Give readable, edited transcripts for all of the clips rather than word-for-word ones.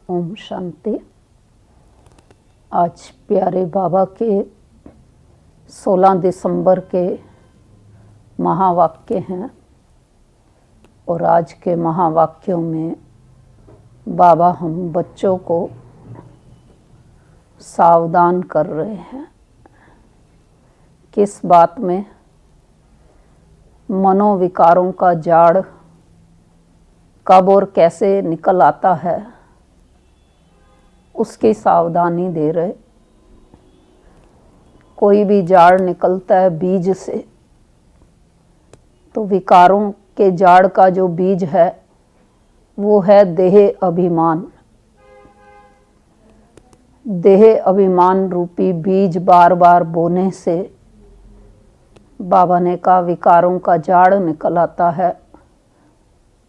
ओम शांति। आज प्यारे बाबा के 16 दिसंबर के महावाक्य हैं और आज के महावाक्यों में बाबा हम बच्चों को सावधान कर रहे हैं। किस बात में? मनोविकारों का जाड़ कब और कैसे निकल आता है, उसकी सावधानी दे रहे। कोई भी जाड़ निकलता है बीज से, तो विकारों के जाड़ का जो बीज है वो है देह अभिमान। देह अभिमान रूपी बीज बार बार बोने से बाबा ने कहा विकारों का जाड़ निकल आता है।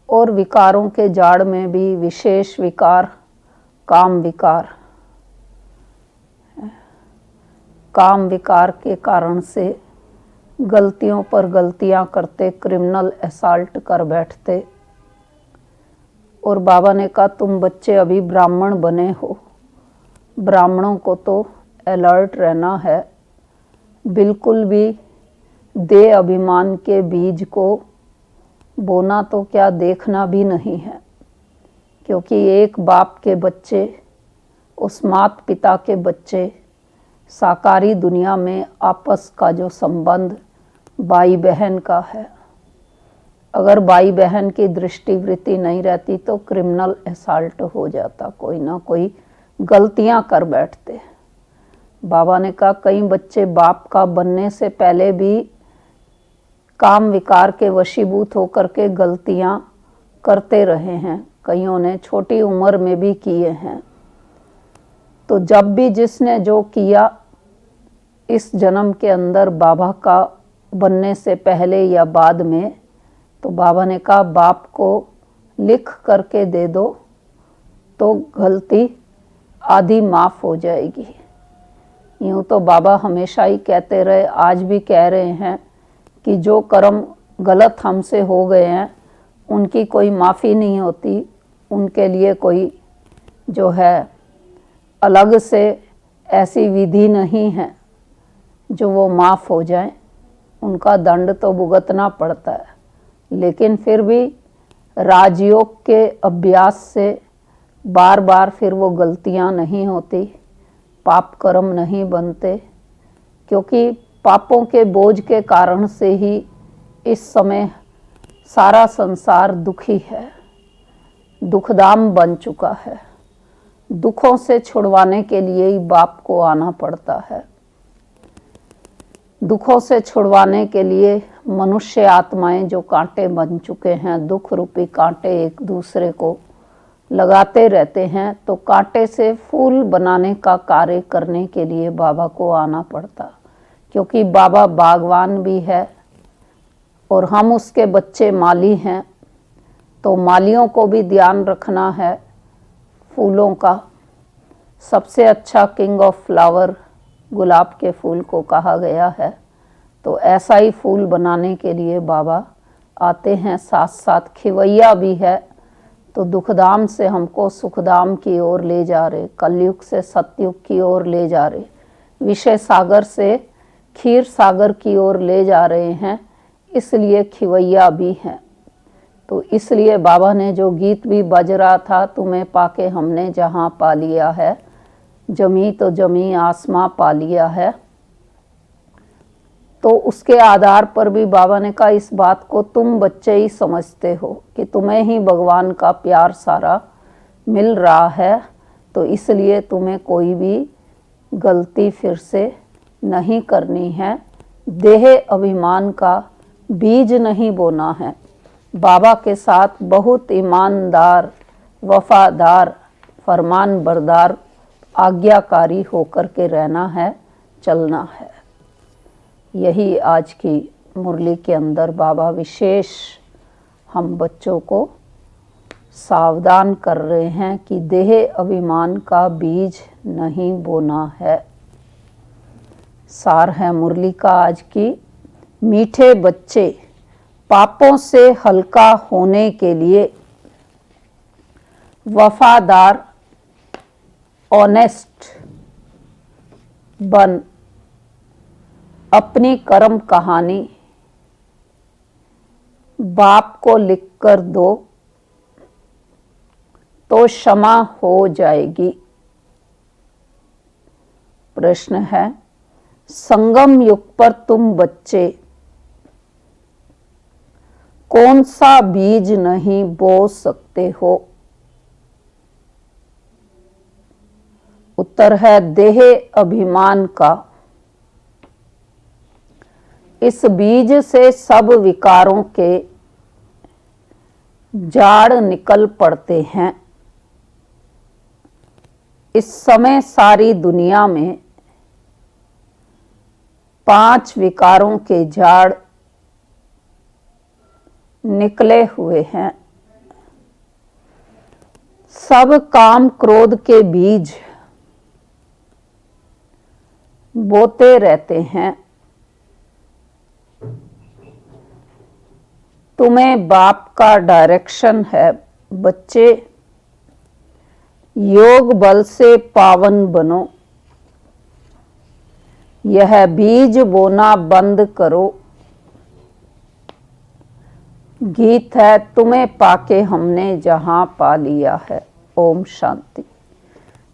और विकारों के जाड़ में भी विशेष विकार काम विकार। काम विकार के कारण से गलतियों पर गलतियां करते, क्रिमिनल असॉल्ट कर बैठते। और बाबा ने कहा तुम बच्चे अभी ब्राह्मण बने हो, ब्राह्मणों को तो अलर्ट रहना है। बिल्कुल भी देह अभिमान के बीज को बोना तो क्या देखना भी नहीं है, क्योंकि एक बाप के बच्चे, उस माता पिता के बच्चे, साकारी दुनिया में आपस का जो संबंध भाई बहन का है, अगर भाई बहन की दृष्टिवृत्ति नहीं रहती तो क्रिमिनल असॉल्ट हो जाता, कोई ना कोई गलतियां कर बैठते। बाबा ने कहा कई बच्चे बाप का बनने से पहले भी काम विकार के वशीभूत होकर के गलतियां करते रहे हैं, कईयों ने छोटी उम्र में भी किए हैं। तो जब भी जिसने जो किया इस जन्म के अंदर बाबा का बनने से पहले या बाद में, तो बाबा ने कहा बाप को लिख करके दे दो तो गलती आधी माफ हो जाएगी। यूँ तो बाबा हमेशा ही कहते रहे, आज भी कह रहे हैं कि जो कर्म गलत हमसे हो गए हैं उनकी कोई माफ़ी नहीं होती, उनके लिए कोई जो है अलग से ऐसी विधि नहीं है जो वो माफ़ हो जाए। उनका दंड तो भुगतना पड़ता है, लेकिन फिर भी राजयोग के अभ्यास से बार बार फिर वो गलतियां नहीं होती, पाप कर्म नहीं बनते, क्योंकि पापों के बोझ के कारण से ही इस समय सारा संसार दुखी है, दुखधाम बन चुका है। दुखों से छुड़वाने के लिए ही बाप को आना पड़ता है। दुखों से छुड़वाने के लिए मनुष्य आत्माएं जो कांटे बन चुके हैं, दुख रूपी कांटे एक दूसरे को लगाते रहते हैं, तो कांटे से फूल बनाने का कार्य करने के लिए बाबा को आना पड़ता, क्योंकि बाबा बागवान भी है और हम उसके बच्चे माली हैं। तो मालियों को भी ध्यान रखना है फूलों का। सबसे अच्छा किंग ऑफ फ्लावर गुलाब के फूल को कहा गया है। तो ऐसा ही फूल बनाने के लिए बाबा आते हैं, साथ साथ खिवैया भी है। तो दुखधाम से हमको सुखधाम की ओर ले जा रहे, कलयुग से सतयुग की ओर ले जा रहे, विषय सागर से क्षीर सागर की ओर ले जा रहे हैं, इसलिए खिवैया भी हैं। तो इसलिए बाबा ने जो गीत भी बज रहा था, तुम्हें पाके हमने जहां पा लिया है, जमी तो जमी आसमां पा लिया है, तो उसके आधार पर भी बाबा ने कहा इस बात को तुम बच्चे ही समझते हो कि तुम्हें ही भगवान का प्यार सारा मिल रहा है, तो इसलिए तुम्हें कोई भी गलती फिर से नहीं करनी है। देह अभिमान का बीज नहीं बोना है। बाबा के साथ बहुत ईमानदार, वफादार, फरमान बरदार, आज्ञाकारी होकर के रहना है, चलना है। यही आज की मुरली के अंदर बाबा विशेष हम बच्चों को सावधान कर रहे हैं कि देह अभिमान का बीज नहीं बोना है। सार है मुरली का आज की, मीठे बच्चे पापों से हल्का होने के लिए वफादार ऑनेस्ट बन, अपनी कर्म कहानी बाप को लिख कर दो तो क्षमा हो जाएगी। प्रश्न है, संगम युग पर तुम बच्चे कौन सा बीज नहीं बो सकते हो? उत्तर है देह अभिमान का। इस बीज से सब विकारों के जाड़ निकल पड़ते हैं। इस समय सारी दुनिया में 5 विकारों के जाड़ निकले हुए हैं। सब काम क्रोध के बीज बोते रहते हैं। तुम्हें बाप का डायरेक्शन है, बच्चे योग बल से पावन बनो। यह बीज बोना बंद करो। गीत है, तुम्हें पाके हमने जहां पा लिया है। ओम शांति।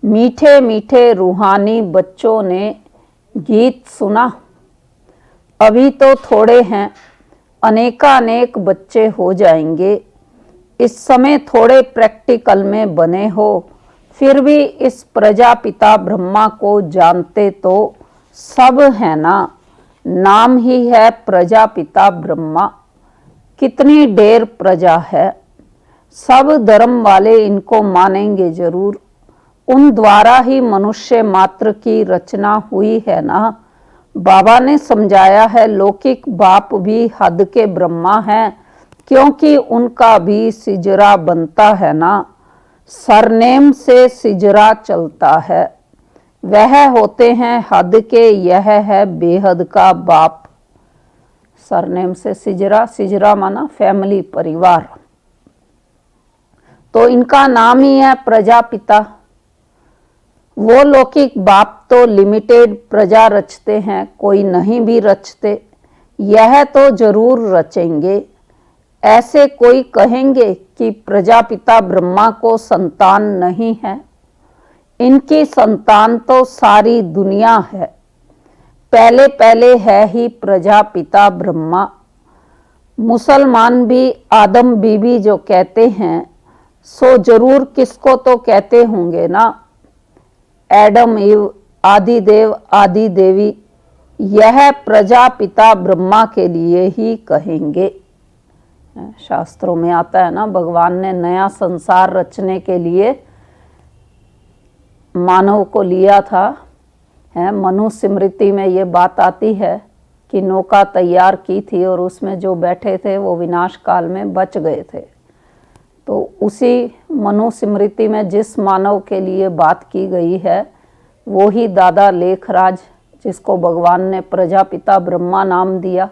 मीठे मीठे रूहानी बच्चों ने गीत सुना। अभी तो थोड़े हैं, अनेकानेक बच्चे हो जाएंगे। इस समय थोड़े प्रैक्टिकल में बने हो, फिर भी इस प्रजापिता ब्रह्मा को जानते तो सब है ना। नाम ही है प्रजापिता ब्रह्मा। कितनी ढेर प्रजा है, सब धर्म वाले इनको मानेंगे जरूर। उन द्वारा ही मनुष्य मात्र की रचना हुई है ना। बाबा ने समझाया है, लौकिक बाप भी हद के ब्रह्मा हैं, क्योंकि उनका भी सिजरा बनता है ना। सरनेम से सिजरा चलता है, वह होते हैं हद के, यह है बेहद का बाप। सरनेम से सिजरा, सिजरा माना फैमिली, परिवार। तो इनका नाम ही है प्रजापिता। वो लौकिक बाप तो लिमिटेड प्रजा रचते हैं, कोई नहीं भी रचते। यह तो जरूर रचेंगे। ऐसे कोई कहेंगे कि प्रजापिता ब्रह्मा को संतान नहीं है। इनकी संतान तो सारी दुनिया है। पहले पहले है ही प्रजापिता ब्रह्मा। मुसलमान भी आदम बीबी जो कहते हैं, सो जरूर किसको तो कहते होंगे ना। एडम ईव, आदि देव आदि देवी, यह प्रजापिता ब्रह्मा के लिए ही कहेंगे। शास्त्रों में आता है ना, भगवान ने नया संसार रचने के लिए मानव को लिया था। मनु स्मृति में ये बात आती है कि नौका तैयार की थी और उसमें जो बैठे थे वो विनाश काल में बच गए थे। तो उसी मनु स्मृति में जिस मानव के लिए बात की गई है वो ही दादा लेखराज, जिसको भगवान ने प्रजापिता ब्रह्मा नाम दिया।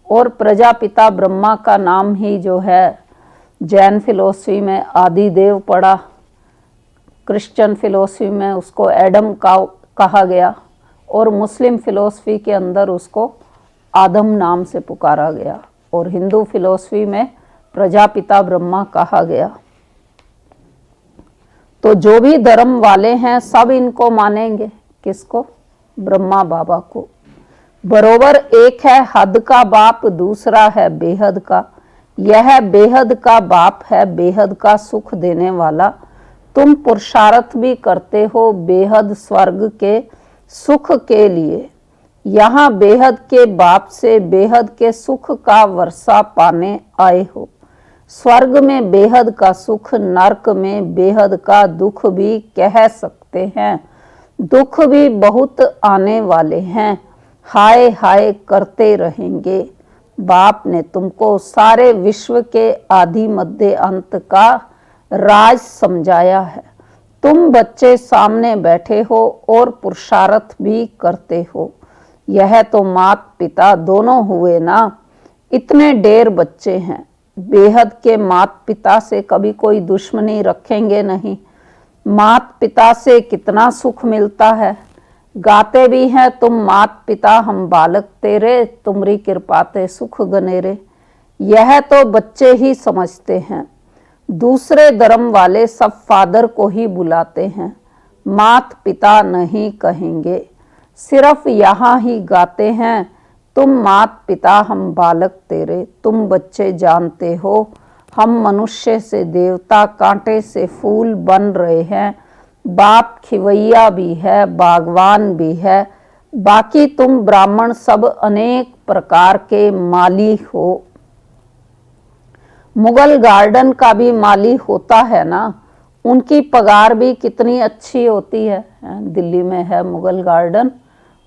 और प्रजापिता ब्रह्मा का नाम ही जो है जैन फिलॉसफी में आदिदेव पड़ा, क्रिश्चियन फिलॉसफी में उसको एडम का कहा गया और मुस्लिम फिलॉसफी के अंदर उसको आदम नाम से पुकारा गया और हिंदू फिलॉसफी में प्रजापिता ब्रह्मा कहा गया। तो जो भी धर्म वाले हैं सब इनको मानेंगे। किसको? ब्रह्मा बाबा को। बरोबर एक है हद का बाप, दूसरा है बेहद का। यह बेहद का बाप है, बेहद का सुख देने वाला। तुम पुरुषार्थ भी करते हो बेहद स्वर्ग के सुख के लिए। यहाँ बेहद के बाप से बेहद के सुख का वर्षा पाने आए हो। स्वर्ग में बेहद का सुख, नरक में बेहद का दुख भी कह सकते हैं। दुख भी बहुत आने वाले हैं, हाय हाय करते रहेंगे। बाप ने तुमको सारे विश्व के आदि मध्य अंत का राज समझाया है। तुम बच्चे सामने बैठे हो और पुरुषार्थ भी करते हो। यह तो माता पिता दोनों हुए ना। इतने ढेर बच्चे हैं, बेहद के माता पिता से कभी कोई दुश्मनी रखेंगे नहीं। मात पिता से कितना सुख मिलता है। गाते भी हैं तुम मात पिता हम बालक तेरे, तुमरी कृपा ते सुख गनेरे। यह तो बच्चे ही समझते हैं, दूसरे धर्म वाले सब फादर को ही बुलाते हैं, मात पिता नहीं कहेंगे। सिर्फ यहाँ ही गाते हैं तुम मात पिता हम बालक तेरे। तुम बच्चे जानते हो हम मनुष्य से देवता, कांटे से फूल बन रहे हैं। बाप खिवैया भी है, बागवान भी है, बाकी तुम ब्राह्मण सब अनेक प्रकार के माली हो। मुगल गार्डन का भी माली होता है ना, उनकी पगार भी कितनी अच्छी होती है। दिल्ली में है मुगल गार्डन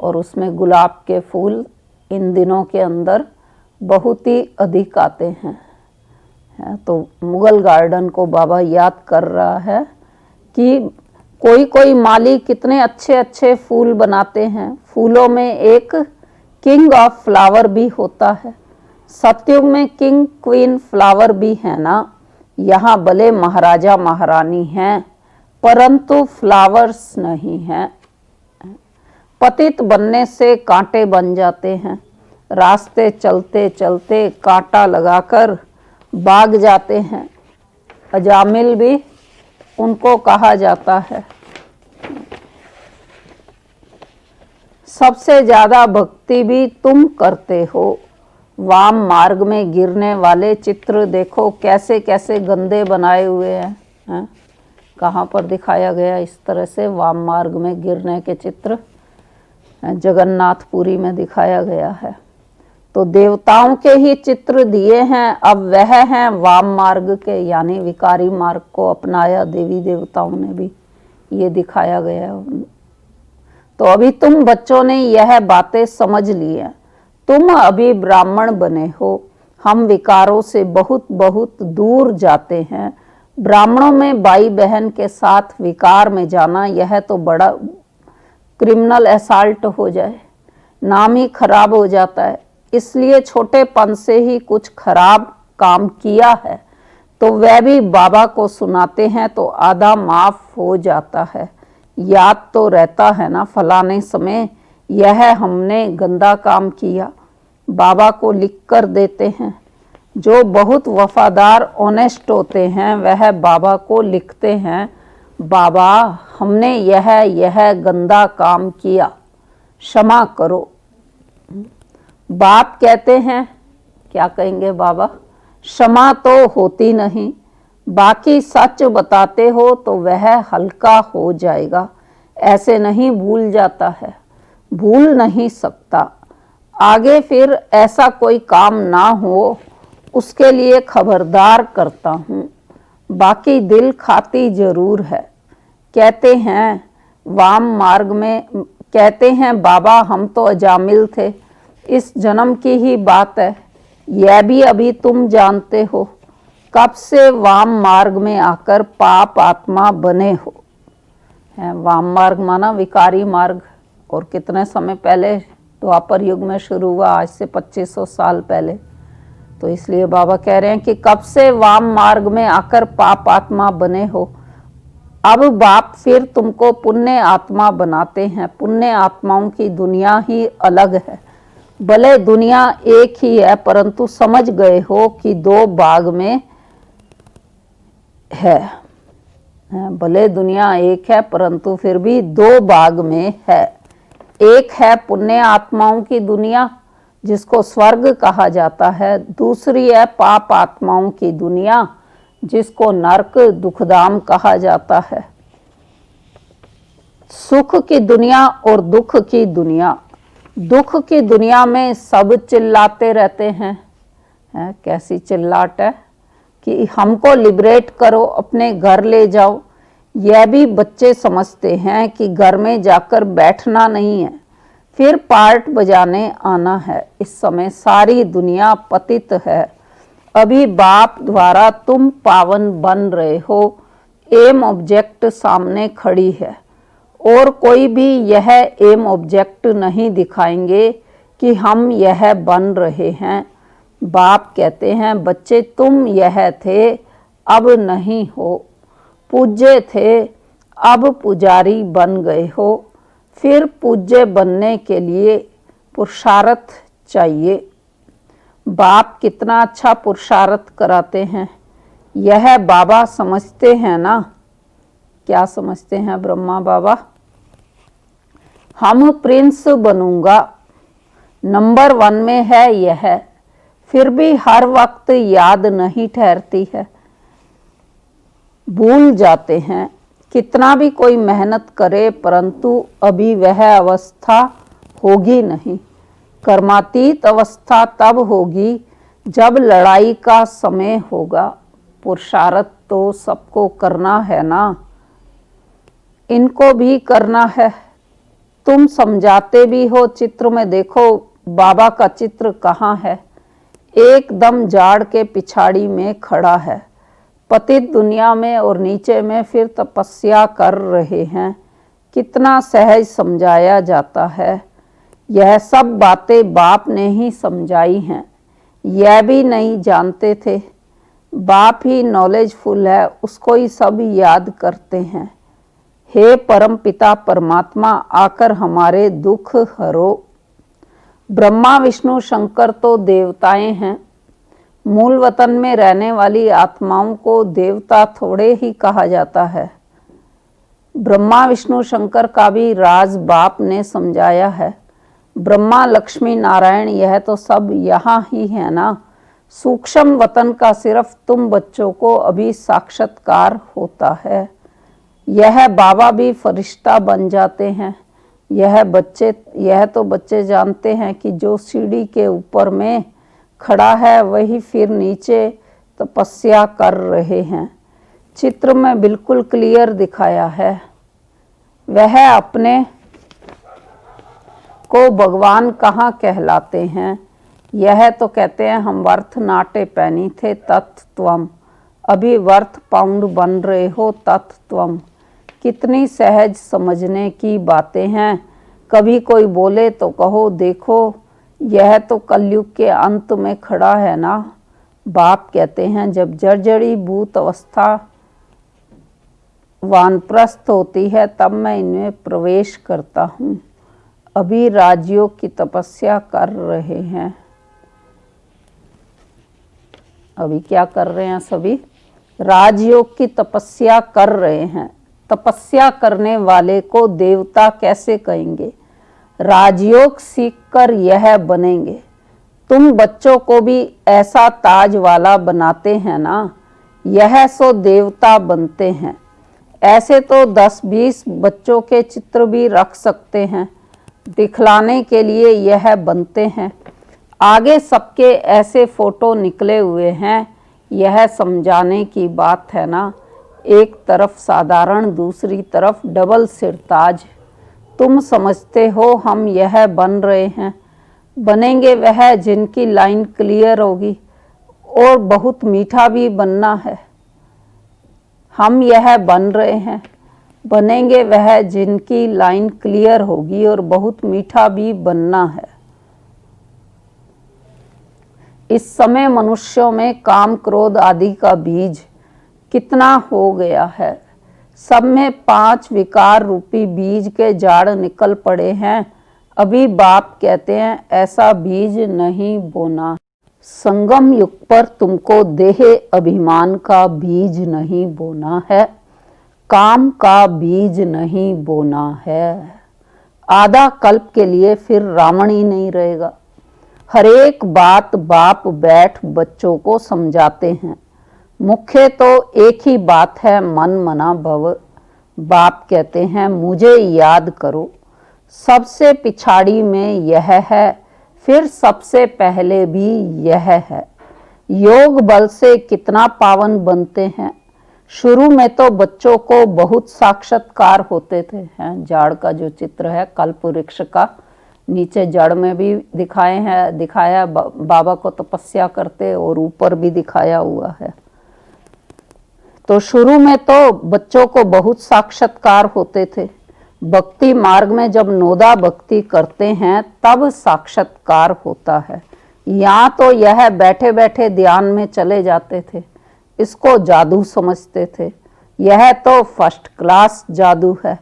और उसमें गुलाब के फूल इन दिनों के अंदर बहुत ही अधिक आते हैं। तो मुगल गार्डन को बाबा याद कर रहा है कि कोई कोई माली कितने अच्छे अच्छे फूल बनाते हैं। फूलों में एक किंग ऑफ फ्लावर भी होता है। सतयुग में किंग क्वीन फ्लावर भी है ना। यहाँ भले महाराजा महारानी हैं परंतु फ्लावर्स नहीं हैं। पतित बनने से कांटे बन जाते हैं, रास्ते चलते चलते कांटा लगाकर भाग जाते हैं। अजामिल भी उनको कहा जाता है। सबसे ज्यादा भक्ति भी तुम करते हो। वाम मार्ग में गिरने वाले चित्र देखो कैसे कैसे गंदे बनाए हुए हैं। कहाँ पर दिखाया गया इस तरह से वाम मार्ग में गिरने के चित्र? जगन्नाथपुरी में दिखाया गया है। तो देवताओं के ही चित्र दिए हैं, अब वह हैं वाम मार्ग के, यानी विकारी मार्ग को अपनाया देवी देवताओं ने भी, ये दिखाया गया है। तो अभी तुम बच्चों ने यह बातें समझ ली हैं। तुम अभी ब्राह्मण बने हो, हम विकारों से बहुत बहुत दूर जाते हैं। ब्राह्मणों में भाई बहन के साथ विकार में जाना यह तो बड़ा क्रिमिनल असॉल्ट हो जाए, नाम ही खराब हो जाता है। इसलिए छोटेपन से ही कुछ खराब काम किया है तो वह भी बाबा को सुनाते हैं तो आधा माफ हो जाता है। याद तो रहता है ना फलाने समय यह हमने गंदा काम किया, बाबा को लिख कर देते हैं। जो बहुत वफादार ऑनेस्ट होते हैं वह बाबा को लिखते हैं, बाबा हमने यह गंदा काम किया, क्षमा करो। बाप कहते हैं, क्या कहेंगे बाबा? क्षमा तो होती नहीं, बाकी सच बताते हो तो वह हल्का हो जाएगा। ऐसे नहीं भूल जाता है, भूल नहीं सकता। आगे फिर ऐसा कोई काम ना हो उसके लिए खबरदार करता हूँ, बाकी दिल खाती जरूर है। कहते हैं वाम मार्ग में, कहते हैं बाबा हम तो अजामिल थे, इस जन्म की ही बात है, यह भी अभी तुम जानते हो। कब से वाम मार्ग में आकर पाप आत्मा बने हो। वाम मार्ग माना विकारी मार्ग, और कितने समय पहले द्वापर युग में शुरू हुआ, आज से 2500 साल पहले। तो इसलिए बाबा कह रहे हैं कि कब से वाम मार्ग में आकर पाप आत्मा बने हो। अब बाप फिर तुमको पुण्य आत्मा बनाते हैं। पुण्य आत्माओं की दुनिया ही अलग है। भले दुनिया एक ही है परंतु समझ गए हो कि दो भाग में है। भले दुनिया एक है परंतु फिर भी दो भाग में है। एक है पुण्य आत्माओं की दुनिया जिसको स्वर्ग कहा जाता है, दूसरी है पाप आत्माओं की दुनिया जिसको नरक दुखधाम कहा जाता है। सुख की दुनिया और दुख की दुनिया। दुख की दुनिया में सब चिल्लाते रहते हैं। कैसी चिल्लाट है कि हमको लिबरेट करो, अपने घर ले जाओ। यह भी बच्चे समझते हैं कि घर में जाकर बैठना नहीं है, फिर पार्ट बजाने आना है। इस समय सारी दुनिया पतित है। अभी बाप द्वारा तुम पावन बन रहे हो। एम ऑब्जेक्ट सामने खड़ी है और कोई भी यह एम ऑब्जेक्ट नहीं दिखाएंगे कि हम यह बन रहे हैं। बाप कहते हैं बच्चे तुम यह थे, अब नहीं हो। पूज्य थे, अब पुजारी बन गए हो, फिर पूज्य बनने के लिए पुरुषार्थ चाहिए। बाप कितना अच्छा पुरुषार्थ कराते हैं, यह बाबा समझते हैं ना। क्या समझते हैं ब्रह्मा बाबा? हम प्रिंस बनूंगा, नंबर 1 में है यह, फिर भी हर वक्त याद नहीं ठहरती है, भूल जाते हैं। कितना भी कोई मेहनत करे परंतु अभी वह अवस्था होगी नहीं। कर्मातीत अवस्था तब होगी जब लड़ाई का समय होगा। पुरुषार्थ तो सबको करना है ना, इनको भी करना है। तुम समझाते भी हो, चित्र में देखो बाबा का चित्र कहाँ है, एकदम झाड़ के पिछाड़ी में खड़ा है, पतित दुनिया में और नीचे में फिर तपस्या कर रहे हैं। कितना सहज समझाया जाता है। यह सब बातें बाप ने ही समझाई हैं, यह भी नहीं जानते थे। बाप ही नॉलेजफुल है, उसको ही सब याद करते हैं। हे परम पिता परमात्मा, आकर हमारे दुख हरो। ब्रह्मा विष्णु शंकर तो देवताएं हैं। मूल वतन में रहने वाली आत्माओं को देवता थोड़े ही कहा जाता है। ब्रह्मा विष्णु शंकर का भी राज बाप ने समझाया है। ब्रह्मा लक्ष्मी नारायण यह तो सब यहाँ ही है ना। सूक्ष्म वतन का सिर्फ तुम बच्चों को अभी साक्षात्कार होता है। यह बाबा भी फरिश्ता बन जाते हैं। यह तो बच्चे जानते हैं कि जो सीढ़ी के ऊपर में खड़ा है वही फिर नीचे तपस्या कर रहे हैं। चित्र में बिल्कुल क्लियर दिखाया है। वह अपने को भगवान कहाँ कहलाते हैं। यह तो कहते हैं हम वर्थ नाटे पैनी थे तत्त्वम, अभी वर्थ पाउंड बन रहे हो तत्त्वम। कितनी सहज समझने की बातें हैं। कभी कोई बोले तो कहो देखो यह तो कलयुग के अंत में खड़ा है ना। बाप कहते हैं जब जर्जरी भूत अवस्था वानप्रस्थ होती है तब मैं इनमें प्रवेश करता हूँ। अभी राजयोग की तपस्या कर रहे हैं। अभी क्या कर रहे हैं? सभी राजयोग की तपस्या कर रहे हैं। तपस्या करने वाले को देवता कैसे कहेंगे? राजयोग सीखकर यह बनेंगे। तुम बच्चों को भी ऐसा ताज वाला बनाते हैं ना, यह सो देवता बनते हैं। ऐसे तो 10-20 बच्चों के चित्र भी रख सकते हैं, दिखलाने के लिए यह बनते हैं। आगे सबके ऐसे फोटो निकले हुए हैं, यह समझाने की बात है ना। एक तरफ साधारण, दूसरी तरफ डबल सिरताज। तुम समझते हो हम यह बन रहे हैं। बनेंगे वह जिनकी लाइन क्लियर होगी, और बहुत मीठा भी बनना है। हम यह बन रहे हैं। बनेंगे वह जिनकी लाइन क्लियर होगी और बहुत मीठा भी बनना है। इस समय मनुष्यों में काम क्रोध आदि का बीज कितना हो गया है। सब में 5 विकार रूपी बीज के झाड़ निकल पड़े हैं। अभी बाप कहते हैं ऐसा बीज नहीं बोना। संगम युग पर तुमको देह अभिमान का बीज नहीं बोना है, काम का बीज नहीं बोना है। आधा कल्प के लिए फिर रावण ही नहीं रहेगा। हर एक बात बाप बैठ बच्चों को समझाते हैं। मुख्य तो एक ही बात है, मन मना भव। बाप कहते हैं मुझे याद करो। सबसे पिछाड़ी में यह है, फिर सबसे पहले भी यह है। योग बल से कितना पावन बनते हैं। शुरू में तो बच्चों को बहुत साक्षात्कार होते थे। हैं झाड़ का जो चित्र है कल्प वृक्ष का, नीचे जड़ में भी दिखाया बाबा को तपस्या करते, और ऊपर भी दिखाया हुआ है। तो शुरू में तो बच्चों को बहुत साक्षात्कार होते थे। भक्ति मार्ग में जब नोदा भक्ति करते हैं तब साक्षात्कार होता है। यहाँ तो यह बैठे बैठे ध्यान में चले जाते थे, इसको जादू समझते थे। यह तो फर्स्ट क्लास जादू है।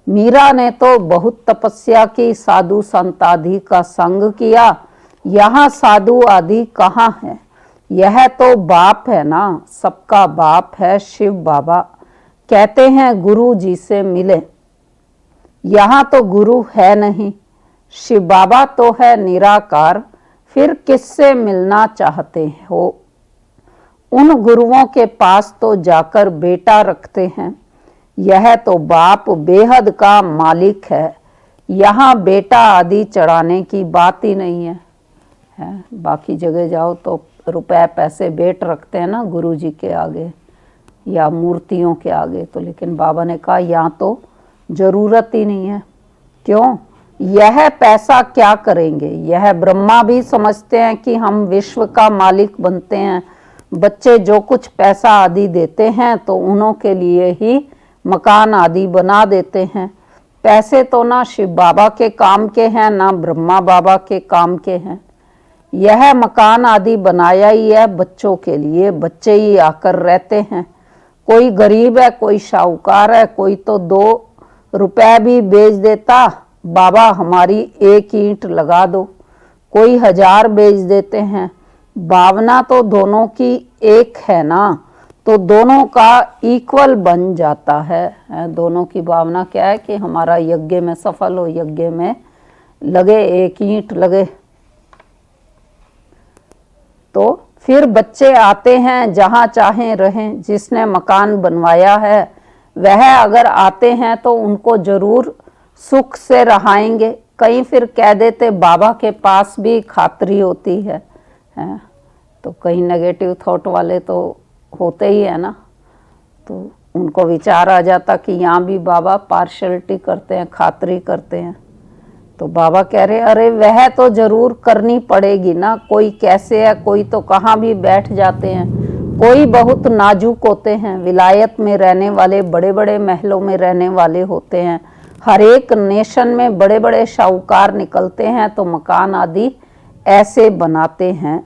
मीरा ने तो बहुत तपस्या की, साधु संत आदि का संग किया, यहाँ साधु आदि कहाँ है। यह तो बाप है ना, सबका बाप है शिव बाबा। कहते हैं गुरु जी से मिले, यहाँ तो गुरु है नहीं। शिव बाबा तो है निराकार, फिर किससे मिलना चाहते हो। उन गुरुओं के पास तो जाकर बेटा रखते हैं। यह तो बाप बेहद का मालिक है, यहाँ बेटा आदि चढ़ाने की बात ही नहीं है। बाकी जगह जाओ तो रुपए पैसे बेट रखते हैं ना गुरु जी के आगे या मूर्तियों के आगे, तो लेकिन बाबा ने कहा यहाँ तो जरूरत ही नहीं है। क्यों? यह पैसा क्या करेंगे। यह ब्रह्मा भी समझते हैं कि हम विश्व का मालिक बनते हैं। बच्चे जो कुछ पैसा आदि देते हैं तो उन्हों के लिए ही मकान आदि बना देते हैं। पैसे तो ना शिव बाबा के काम के हैं ना ब्रह्मा बाबा के काम के हैं। यह मकान आदि बनाया ही है बच्चों के लिए, बच्चे ही आकर रहते हैं। कोई गरीब है, कोई शाहूकार है, कोई तो 2 रुपए भी बेच देता, बाबा हमारी 1 ईंट लगा दो। कोई 1000 बेच देते हैं। भावना तो दोनों की एक है ना, तो दोनों का इक्वल बन जाता है। दोनों की भावना क्या है कि हमारा यज्ञ में सफल हो, यज्ञ में लगे, 1 ईंट लगे। तो फिर बच्चे आते हैं, जहाँ चाहें रहें। जिसने मकान बनवाया है वह अगर आते हैं तो उनको जरूर सुख से रहाएंगे। कहीं फिर कह देते बाबा के पास भी खातरी होती है। तो कहीं नेगेटिव थॉट वाले तो होते ही है ना, तो उनको विचार आ जाता कि यहाँ भी बाबा पार्शलिटी करते हैं, खातरी करते हैं। तो बाबा कह रहे अरे वह तो जरूर करनी पड़ेगी ना। कोई कैसे है, कोई तो कहाँ भी बैठ जाते हैं, कोई बहुत नाजुक होते हैं, विलायत में रहने वाले, बड़े बड़े महलों में रहने वाले होते हैं। हर एक नेशन में बड़े बड़े शाहूकार निकलते हैं तो मकान आदि ऐसे बनाते हैं।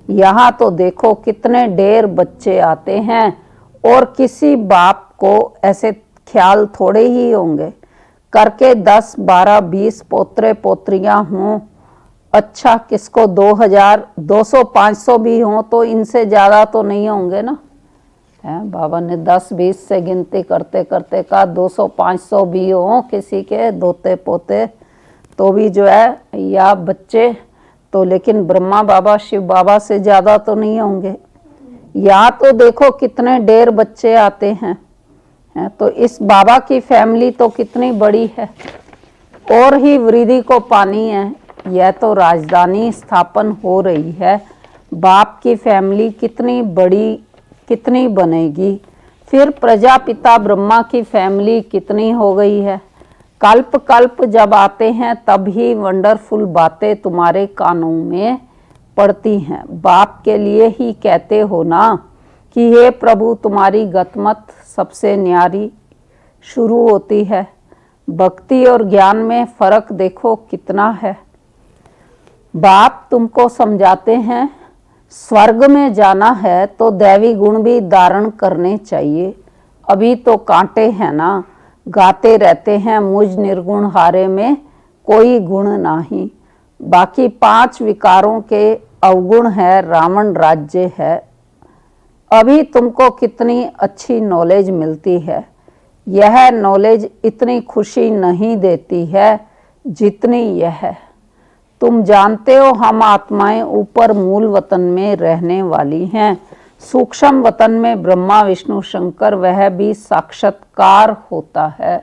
यहाँ तो देखो कितने ढेर बच्चे आते हैं और किसी बाप को ऐसे ख्याल थोड़े ही होंगे करके 10, 12, 20 पोतरे पोतरियां हों। अच्छा किसको 2000, 200, 500 भी हों तो इनसे ज़्यादा तो नहीं होंगे ना। बाबा ने 10, 20 से गिनती करते करते कहा 200, 500 भी हों किसी के दोते पोते तो भी जो है, या बच्चे तो, लेकिन ब्रह्मा बाबा शिव बाबा से ज़्यादा तो नहीं होंगे। यहाँ तो देखो कितने ढेर बच्चे आते हैं। तो इस बाबा की फैमिली तो कितनी बड़ी है, और ही वृद्धि को पानी है। यह तो राजधानी स्थापन हो रही है। बाप की फैमिली कितनी बड़ी, कितनी बनेगी। फिर प्रजापिता ब्रह्मा की फैमिली कितनी हो गई है। कल्प कल्प जब आते हैं तब ही वंडरफुल बातें तुम्हारे कानों में पड़ती हैं। बाप के लिए ही कहते हो ना कि हे प्रभु तुम्हारी गतमत सबसे न्यारी शुरू होती है। भक्ति और ज्ञान में फर्क देखो कितना है। बाप तुमको समझाते हैं स्वर्ग में जाना है तो दैवी गुण भी धारण करने चाहिए। अभी तो कांटे हैं ना, गाते रहते हैं मुझ निर्गुण हारे में कोई गुण नहीं। बाकी 5 विकारों के अवगुण है, रावण राज्य है। अभी तुमको कितनी अच्छी नॉलेज मिलती है। यह नॉलेज इतनी खुशी नहीं देती है जितनी यह है। तुम जानते हो हम आत्माएं ऊपर मूल वतन में रहने वाली हैं। सूक्ष्म वतन में ब्रह्मा विष्णु शंकर वह भी साक्षात्कार होता है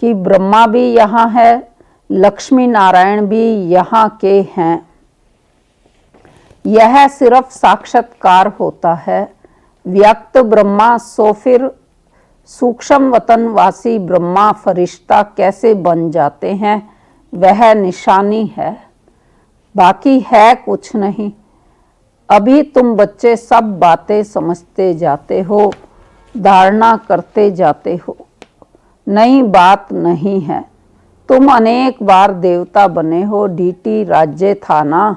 कि ब्रह्मा भी यहाँ है, लक्ष्मी नारायण भी यहाँ के हैं। यह सिर्फ साक्षात्कार होता है। व्यक्त ब्रह्मा सो फिर सूक्ष्म वतन वासी ब्रह्मा फरिश्ता कैसे बन जाते हैं वह निशानी है, बाकी है कुछ नहीं। अभी तुम बच्चे सब बातें समझते जाते हो, धारणा करते जाते हो। नई बात नहीं है। तुम अनेक बार देवता बने हो, डीटी राज्य था ना।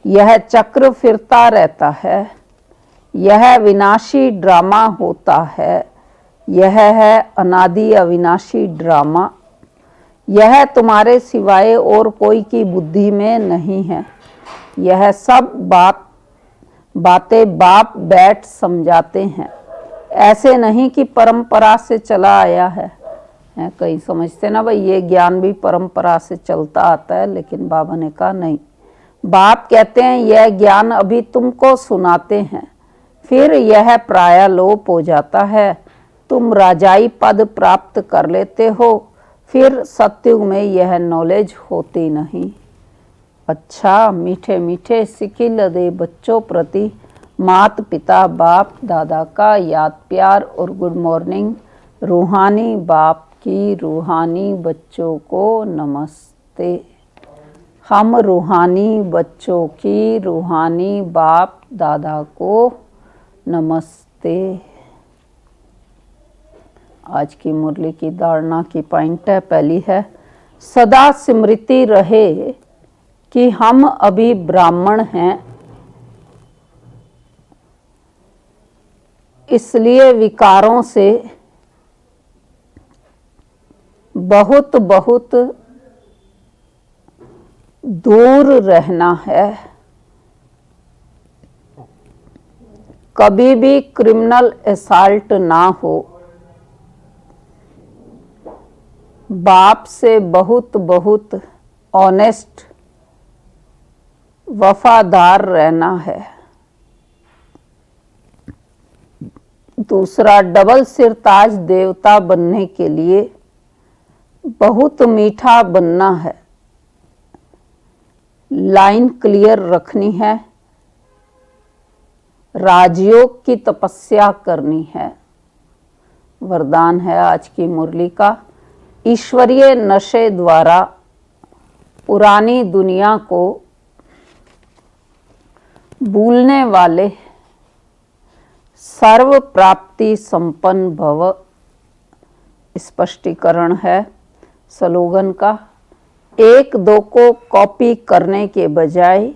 यह चक्र फिरता रहता है। यह विनाशी ड्रामा होता है। यह है अनादि अविनाशी ड्रामा। यह तुम्हारे सिवाय और कोई की बुद्धि में नहीं है। यह सब बातें बाप बैठ समझाते हैं। ऐसे नहीं कि परंपरा से चला आया है। कई समझते ना भाई ये ज्ञान भी परंपरा से चलता आता है, लेकिन बाबा ने कहा नहीं। बाप कहते हैं यह ज्ञान अभी तुमको सुनाते हैं, फिर यह प्रायः लोप हो जाता है। तुम राजाई पद प्राप्त कर लेते हो, फिर सत्युग में यह नॉलेज होती नहीं। अच्छा, मीठे मीठे सिकिल दे बच्चों प्रति मात पिता बाप दादा का याद प्यार और गुड मॉर्निंग। रूहानी बाप की रूहानी बच्चों को नमस्ते। हम रूहानी बच्चों की रूहानी बाप दादा को नमस्ते। आज की मुरली की धारणा की पॉइंट है, पहली है सदा स्मृति रहे कि हम अभी ब्राह्मण हैं, इसलिए विकारों से बहुत बहुत दूर रहना है। कभी भी क्रिमिनल असॉल्ट ना हो। बाप से बहुत बहुत ऑनेस्ट वफादार रहना है। दूसरा, डबल सिरताज देवता बनने के लिए बहुत मीठा बनना है। लाइन क्लियर रखनी है। राजयोग की तपस्या करनी है। वरदान है आज की मुरली का, ईश्वरीय नशे द्वारा पुरानी दुनिया को भूलने वाले सर्व प्राप्ति संपन्न भव। स्पष्टीकरण है स्लोगन का, एक दो को कॉपी करने के बजाय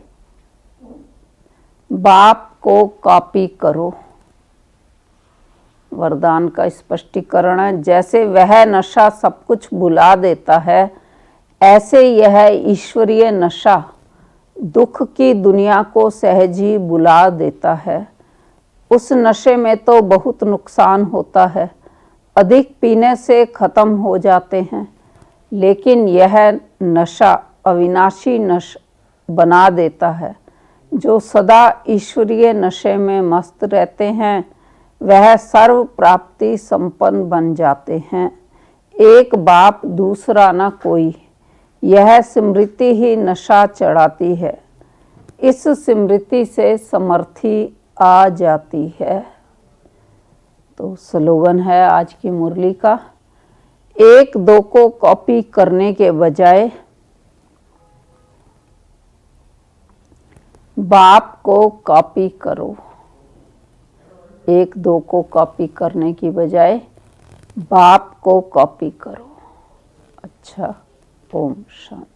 बाप को कॉपी करो। वरदान का स्पष्टीकरण है, जैसे वह नशा सब कुछ भुला देता है, ऐसे यह ईश्वरीय नशा दुख की दुनिया को सहज ही भुला देता है। उस नशे में तो बहुत नुकसान होता है, अधिक पीने से खत्म हो जाते हैं, लेकिन यह नशा अविनाशी नशा बना देता है। जो सदा ईश्वरीय नशे में मस्त रहते हैं वह सर्व प्राप्ति संपन्न बन जाते हैं। एक बाप दूसरा न कोई, यह स्मृति ही नशा चढ़ाती है। इस स्मृति से समर्थी आ जाती है। तो स्लोगन है आज की मुरली का, एक दो को कॉपी करने के बजाय बाप को कॉपी करो। एक दो को कॉपी करने की बजाय बाप को कॉपी करो। अच्छा, ओम शांति।